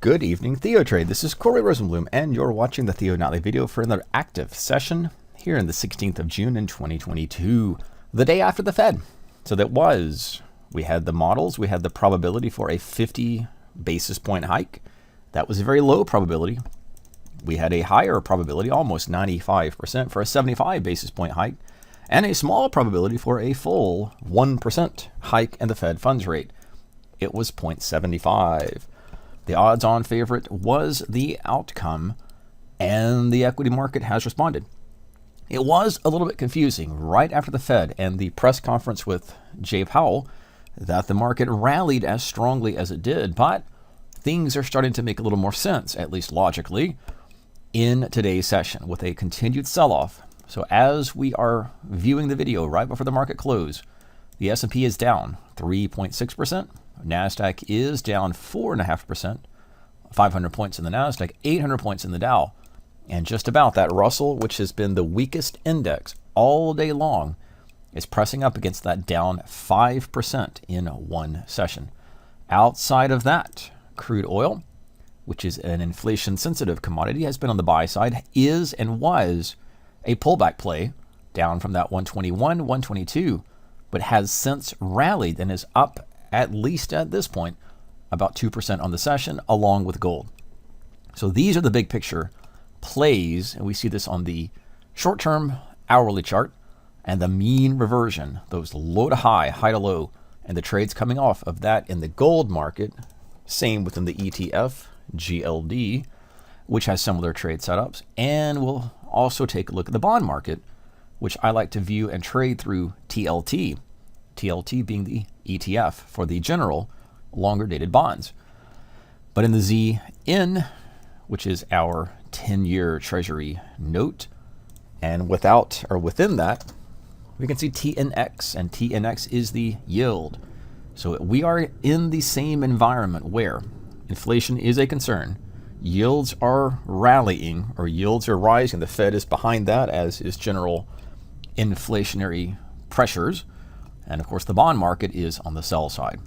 Good evening, TheoTrade. This is Corey Rosenblum, and you're watching the Theo Nightly video for another active session here in the 16th of June in 2022, the day after the Fed. So we had the models, we had the probability for a 50 basis point hike. That was a very low probability. We had a higher probability, almost 95%, for a 75 basis point hike, and a small probability for a full 1% hike in the Fed funds rate. It was 0.75. The odds-on favorite was the outcome, and the equity market has responded. It was a little bit confusing right after the Fed and the press conference with Jay Powell that the market rallied as strongly as it did, but things are starting to make a little more sense, at least logically, in today's session with a continued sell-off. So as we are viewing the video right before the market close, the S&P is down 3.6%. Nasdaq is down 4.5%, 500 points in the Nasdaq, 800 points in the Dow, and just about that Russell, which has been the weakest index all day long, is pressing up against that down 5% in one session. Outside of that, crude oil, which is an inflation-sensitive commodity, has been on the buy side, is and was a pullback play down from that 121, 122, but has since rallied and is up, at least at this point, about 2% on the session, along with gold. So these are the big picture plays, and we see this on the short-term hourly chart and the mean reversion, those low to high, high to low, and the trades coming off of that in the gold market. Same within the ETF, GLD, which has similar trade setups. And we'll also take a look at the bond market, which I like to view and trade through TLT. TLT being the ETF for the general longer dated bonds. But in the ZN, which is our 10-year treasury note, and within that, we can see TNX, and TNX is the yield. So we are in the same environment where inflation is a concern, yields are rallying, or yields are rising. The Fed is behind that, as is general inflationary pressures. And of course, the bond market is on the sell side.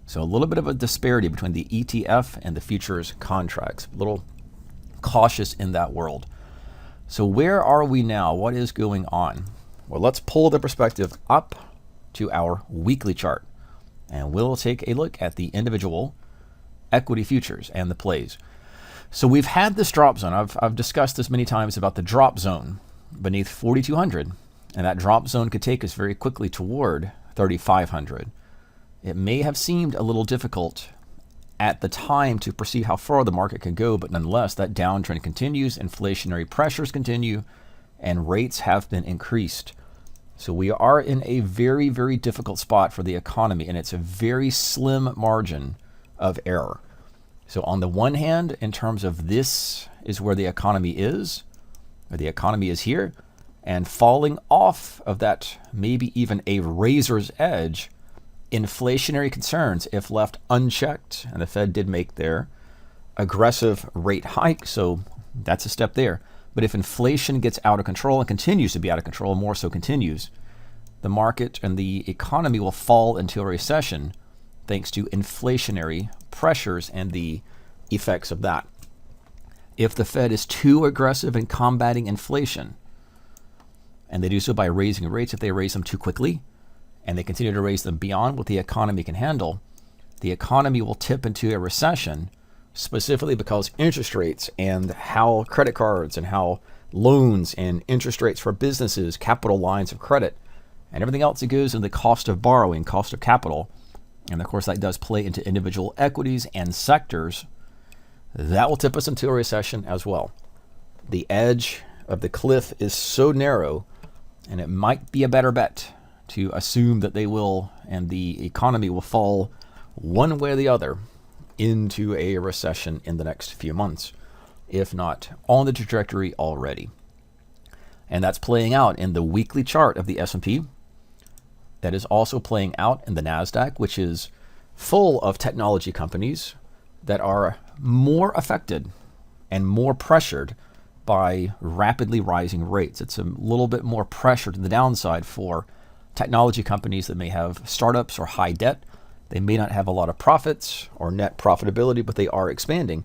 So a little bit of a disparity between the ETF and the futures contracts. A little cautious in that world. So where are we now? What is going on? Well, let's pull the perspective up to our weekly chart. And we'll take a look at the individual equity futures and the plays. So we've had this drop zone. I've discussed this many times about the drop zone beneath 4,200. And that drop zone could take us very quickly toward 3,500. It may have seemed a little difficult at the time to perceive how far the market can go, but nonetheless, that downtrend continues, inflationary pressures continue, and rates have been increased. So we are in a very, very difficult spot for the economy, and it's a very slim margin of error. So on the one hand, in terms of this is where the economy is, or the economy is here, and falling off of that, maybe even a razor's edge, inflationary concerns, if left unchecked, and the Fed did make their aggressive rate hike, so that's a step there. But if inflation gets out of control and continues to be out of control, more so continues, the market and the economy will fall into a recession thanks to inflationary pressures and the effects of that. If the Fed is too aggressive in combating inflation, and they do so by raising rates, if they raise them too quickly, and they continue to raise them beyond what the economy can handle, the economy will tip into a recession, specifically because interest rates and how credit cards and how loans and interest rates for businesses, capital lines of credit, and everything else that goes into the cost of borrowing, cost of capital, and of course that does play into individual equities and sectors, that will tip us into a recession as well. The edge of the cliff is so narrow, and it might be a better bet to assume that they will, and the economy will fall one way or the other into a recession in the next few months, if not on the trajectory already. And that's playing out in the weekly chart of the S&P. That is also playing out in the Nasdaq, which is full of technology companies that are more affected and more pressured by rapidly rising rates. It's a little bit more pressure to the downside for technology companies that may have startups or high debt. They may not have a lot of profits or net profitability, but they are expanding.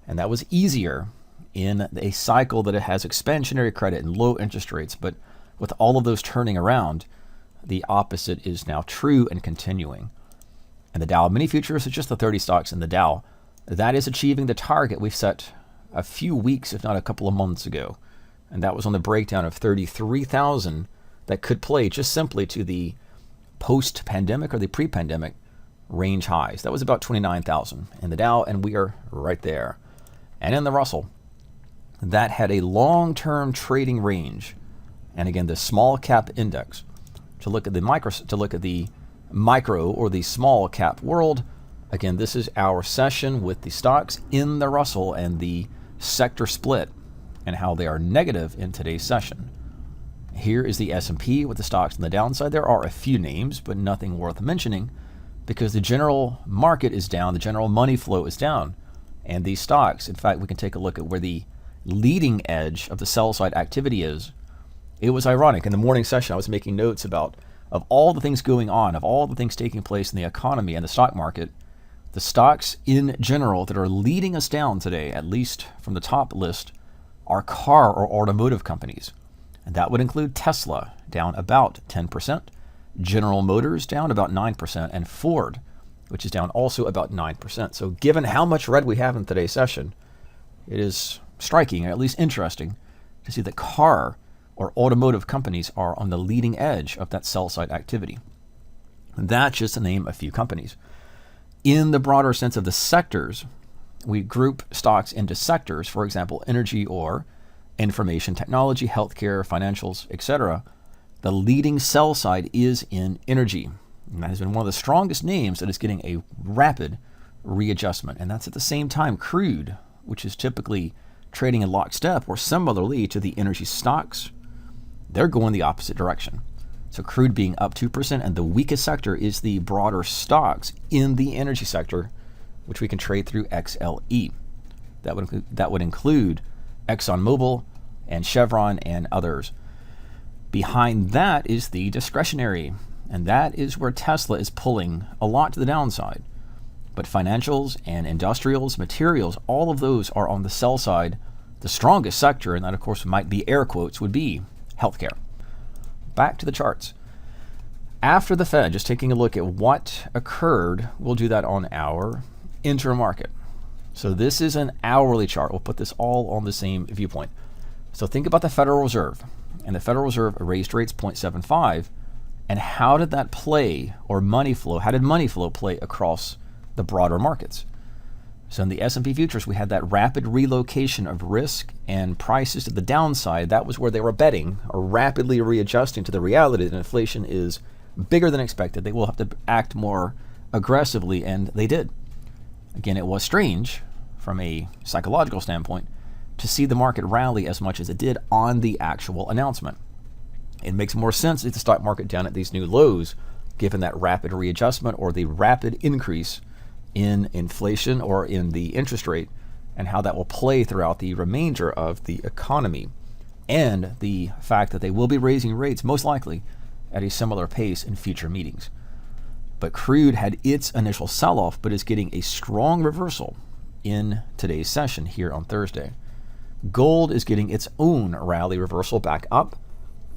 And that was easier in a cycle that it has expansionary credit and low interest rates. But with all of those turning around, the opposite is now true and continuing. And the Dow mini futures is just the 30 stocks in the Dow. That is achieving the target we've set a few weeks, if not a couple of months ago. And that was on the breakdown of 33,000 that could play just simply to the post-pandemic or the pre-pandemic range highs. That was about 29,000 in the Dow, and we are right there. And in the Russell, that had a long-term trading range. And again, the small cap index, to look at the micro or the small cap world. Again, this is our session with the stocks in the Russell and the sector split and how they are negative in today's session. Here is the S&P with the stocks on the downside. There are a few names, but nothing worth mentioning because the general market is down, the general money flow is down, and these stocks, in fact, we can take a look at where the leading edge of the sell side activity is. It was ironic. In the morning session, I was making notes of all the things going on, of all the things taking place in the economy and the stock market. The stocks in general that are leading us down today, at least from the top list, are car or automotive companies. And that would include Tesla, down about 10%, General Motors down about 9%, and Ford, which is down also about 9%. So given how much red we have in today's session, it is striking, or at least interesting, to see that car or automotive companies are on the leading edge of that sell-side activity. And that's just to name a few companies. In the broader sense of the sectors, we group stocks into sectors, for example, energy or information technology, healthcare, financials, etc. The leading sell side is in energy. And that has been one of the strongest names that is getting a rapid readjustment. And that's at the same time crude, which is typically trading in lockstep or similarly to the energy stocks. They're going the opposite direction. So crude being up 2%, and the weakest sector is the broader stocks in the energy sector, which we can trade through XLE. That would include ExxonMobil and Chevron and others. Behind that is the discretionary, and that is where Tesla is pulling a lot to the downside. But financials and industrials, materials, all of those are on the sell side. The strongest sector, and that of course might be air quotes, would be healthcare. Back to the charts. After the Fed, just taking a look at what occurred, we'll do that on our intra-market. So this is an hourly chart. We'll put this all on the same viewpoint. So think about the Federal Reserve. And the Federal Reserve raised rates 0.75. And how did that play, or money flow, how did money flow play across the broader markets? So in the S&P futures, we had that rapid relocation of risk and prices to the downside. That was where they were betting or rapidly readjusting to the reality that inflation is bigger than expected. They will have to act more aggressively, and they did. Again, it was strange from a psychological standpoint to see the market rally as much as it did on the actual announcement. It makes more sense if the stock market down at these new lows, given that rapid readjustment or the rapid increase in inflation or in the interest rate, and how that will play throughout the remainder of the economy, and the fact that they will be raising rates most likely at a similar pace in future meetings. But crude had its initial sell-off, but is getting a strong reversal in today's session here on Thursday. Gold is getting its own rally reversal back up,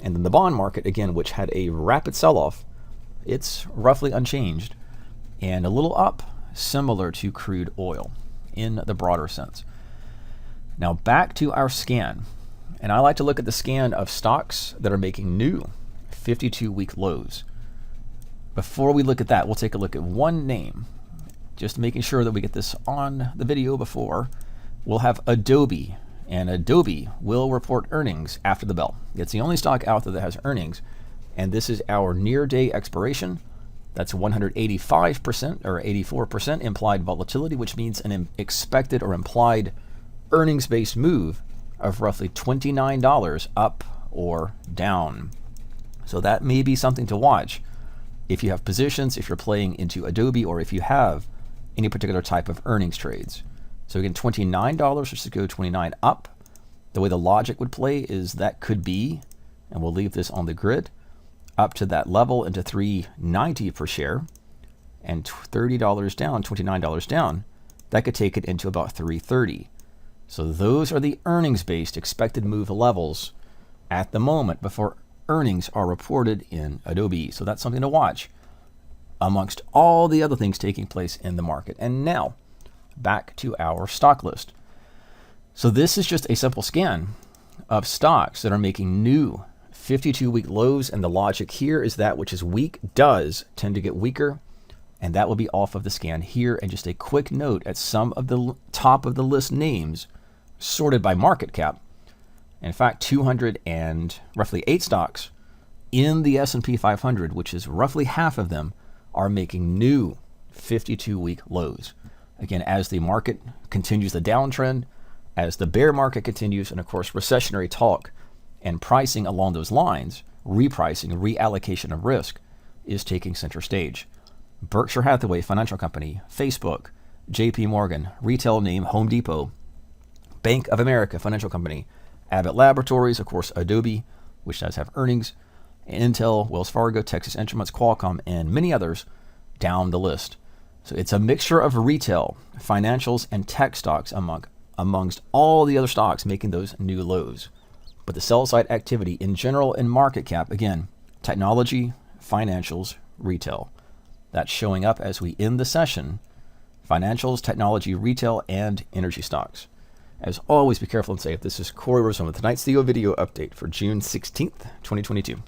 and then the bond market, again, which had a rapid sell-off, it's roughly unchanged and a little up, similar to crude oil in the broader sense. Now back to our scan, and I like to look at the scan of stocks that are making new 52-week lows. Before we look at that, we'll take a look at one name, just making sure that we get this on the video before. We'll have Adobe, and Adobe will report earnings after the bell. It's the only stock out there that has earnings, and this is our near day expiration. That's 185% or 84% implied volatility, which means an expected or implied earnings-based move of roughly $29 up or down. So that may be something to watch if you have positions, if you're playing into Adobe, or if you have any particular type of earnings trades. So again, $29, let's just go 29 up. The way the logic would play is that could be, and we'll leave this on the grid, up to that level into $3.90 per share, and $30 down, $29 down, that could take it into about $3.30. So those are the earnings-based expected move levels at the moment before earnings are reported in Adobe. So that's something to watch amongst all the other things taking place in the market. And now back to our stock list. So this is just a simple scan of stocks that are making new 52-week lows, and the logic here is that which is weak does tend to get weaker, and that will be off of the scan here. And just a quick note at some of the top of the list names sorted by market cap. In fact, 200 and roughly 8 stocks in the S&P 500, which is roughly half of them, are making new 52-week lows. Again, as the market continues the downtrend, as the bear market continues, and of course recessionary talk and pricing along those lines, repricing, reallocation of risk is taking center stage. Berkshire Hathaway Financial Company, Facebook, JP Morgan, retail name Home Depot, Bank of America Financial Company, Abbott Laboratories, of course Adobe, which does have earnings, Intel, Wells Fargo, Texas Instruments, Qualcomm, and many others down the list. So it's a mixture of retail, financials, and tech stocks amongst all the other stocks making those new lows. But the sell side activity in general in market cap, again, technology, financials, retail. That's showing up as we end the session. Financials, technology, retail, and energy stocks. As always, be careful and safe. This is Corey Rosen with tonight's Theo video update for June 16th, 2022.